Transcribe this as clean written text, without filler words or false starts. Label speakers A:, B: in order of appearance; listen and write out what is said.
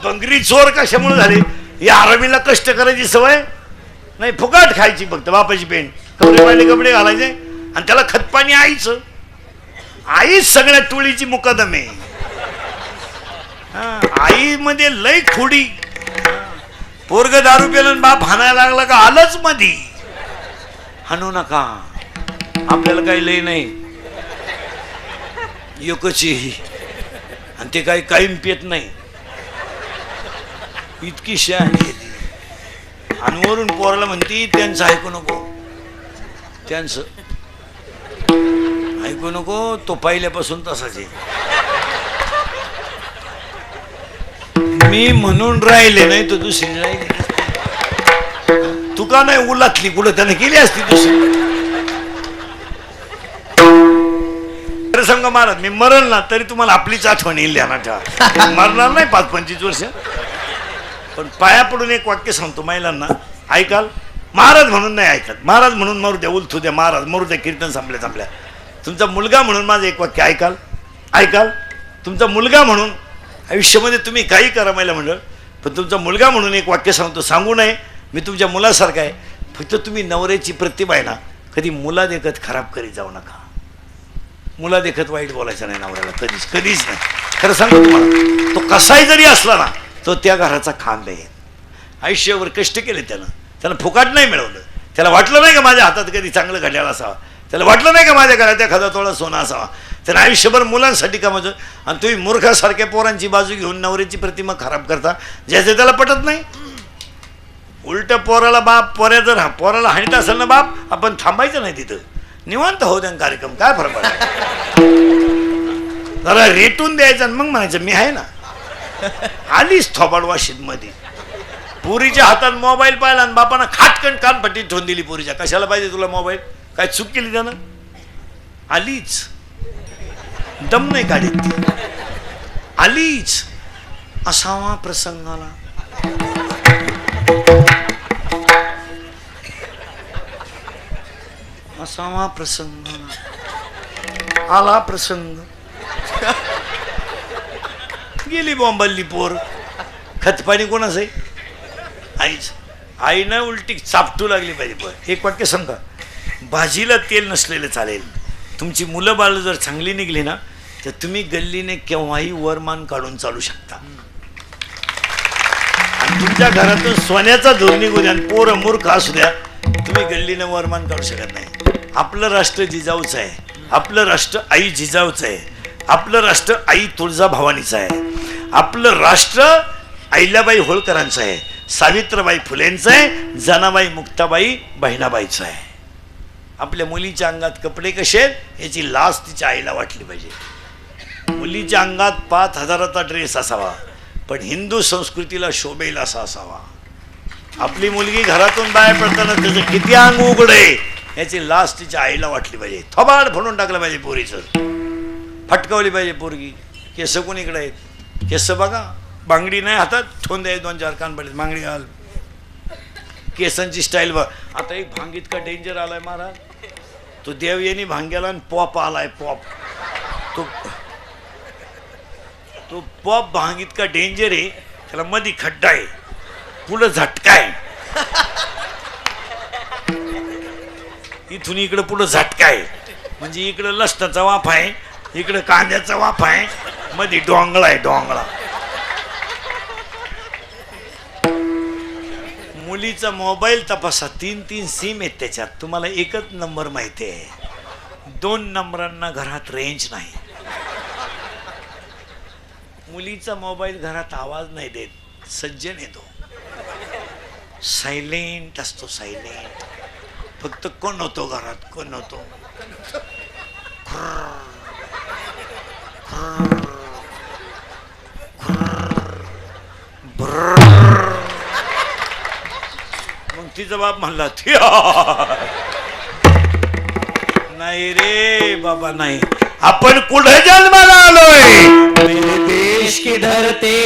A: बंगरी चोर कशामुळे झाली? या आरामीला कष्ट करायची सवय नाही, फुकट खायची फक्त बापाची पेंट, कपडे पाहिले कपडे घालायचे आणि त्याला खतपाणी आईचं. आईच सगळ्या टोळीची मुकादम आहे. आई मध्ये लय खोडी. पोरग दारू पेलं बाप हाणायला लागला का आलंच मधी. हाणू नका, आपल्याला काही लय नाही, एकची आणि ते काही कायम पेत नाही, इतकी शहाणी आहे. आणि वरून पोराला म्हणती त्यांचं ऐकू नको, त्यांचं ऐकू नको, तो पहिल्यापासून तसाच आहे. मी म्हणून राहिले नाही तर दुसरी राहिली. तुका नाही उलातली कुठं त्याने केली असती दुसरी. सांग महाराज, मी मरण ना तरी तुम्हाला आपलीच आठवण येईल ध्यानात ठेवा. मरणार नाही 5-25 वर्ष, पण पाया पडून एक वाक्य सांगतो महिलांना, ऐकाल? महाराज म्हणून नाही ऐकत, महाराज म्हणून मरू द्या, उलथू द्या, महाराज मरू द्या, कीर्तन संपल्या. तुमचा मुलगा म्हणून माझं एक वाक्य ऐकाल? ऐकाल? तुमचा मुलगा म्हणून आयुष्यामध्ये तुम्ही काही करा महिला मंडळ, पण तुमचा मुलगा म्हणून एक वाक्य सांगतो, सांगू नये, मी तुमच्या मुलासारखा आहे. फक्त तुम्ही नवऱ्याची प्रतिभा आहे ना, कधी मुला देखत खराब करीत जाऊ नका. मुला देखत वाईट बोलायचं नाही नवऱ्याला, कधीच कधीच नाही. खरं सांगतो तुम्हाला, तो कसाही जरी असला ना, तो त्या घराचा खांब आहे. आयुष्यावर कष्ट केले त्याला फुकाट नाही मिळवलं. त्याला वाटलं नाही का माझ्या हातात कधी चांगलं घड्याळ असावा, त्याला वाटलं नाही का माझ्या घरात एखादा थोडा सोना असावा. त्याला आयुष्यभर मुलांसाठी कामाचं. आणि तुम्ही मूर्खासारख्या पोरांची बाजू घेऊन नवऱ्याची प्रतिमा खराब करता, ज्याचे त्याला पटत नाही. उलट पोराला बाप, पोराला हाणीत असेल ना बाप, आपण थांबायचं नाही तिथं, निवांत होऊ द्या कार्यक्रम, काय फरक पडला. जरा रेटून द्यायचं आणि मग म्हणायचं मी आहे ना. आलीच थोबाड वाशीत मध्ये, पुरीच्या हातात मोबाईल पाहिला आणि बापानं खाटकन कानपट्टी ठेवून दिली पुरीच्या. कशाला पाहिजे तुला मोबाईल? काय चूक केली त्यानं? आलीच, दम नाही काढीत ती, आलीच. असावा प्रसंगाला असावा प्रसंग, आला प्रसंग, गेली बॉम्बल्ली पोर. खतपाणी कोणाच आहे? आईच. आई ना उलटी चापटू लागली पाहिजे. पण एक वाक्य सांगा, भाजीला तेल नसलेलं चालेल. तुमची मुलं बाळ जर चांगली निघली ना, तर तुम्ही गल्लीने केव्हाही वरमान काढून चालू शकता. आणि तुमच्या घरातून सोन्याचा धूर निघू द्या आणि पोरं मूर्ख असू द्या, तुम्ही गल्लीने वरमान काढू शकत नाही. आपलं राष्ट्र जिजाऊचं आहे, आपलं राष्ट्र आई जिजाऊचं आहे, आपलं राष्ट्र आई तुळजाभवानीचं आहे, आपलं राष्ट्र अहिल्याबाई होळकरांचं आहे, सावित्रीबाई फुलेंचं आहे, जनाबाई मुक्ताबाई बहिणाबाईचं आहे. आपल्या मुलीच्या अंगात कपडे कसे आहेत याची लाज तिच्या आईला वाटली पाहिजे. मुलीच्या अंगात 5,000चा ड्रेस असावा, पण हिंदू संस्कृतीला शोभेल असा असावा. आपली मुलगी घरातून बाहेर पडताना त्याचं किती अंग उघडे याची लाज तिच्या आईला वाटली पाहिजे. थोबाड फोडून टाकलं पाहिजे पोरीचं, फटकावली पाहिजे पोरगी. केस कोणीकडे आहेत? केस बघा, बांगडी नाही हातात, ठोंदे आहे 2-4 कान पडले, बांगडी घाल. केसांची स्टाईल बघ. आता एक भांग इतका डेंजर आलाय महाराज, तो देवयानी भांग्याला आणि पॉप आलाय, पॉप. तो पॉप भांग इतका डेंजर आहे, त्याला मध्ये खड्डा आहे, पुढं झटका आहे, इथून इकडं पुढं झटका आहे. म्हणजे इकडं लसणाचा वाफ आहे, इकडं कांद्याचा वाफ आहे, मध्ये डोंगळा आहे, डोंगळा. मुलीचा मोबाईल तपासा, 3-3 सिम आहेत त्याच्यात. तुम्हाला एकच नंबर माहिती आहे, 2 नंबरांना घरात रेंज नाही. मुलीचा मोबाईल घरात आवाज नाही देत, सज्जन येतो, सायलेंट असतो, सायलेंट. फक्त कोण होतो घरात, कोण होतो, मग तिचा बाप म्हणला नाही रे बाबा नाही, आपण कुठे जन्माला आलोय?
B: मेरे देश की धरती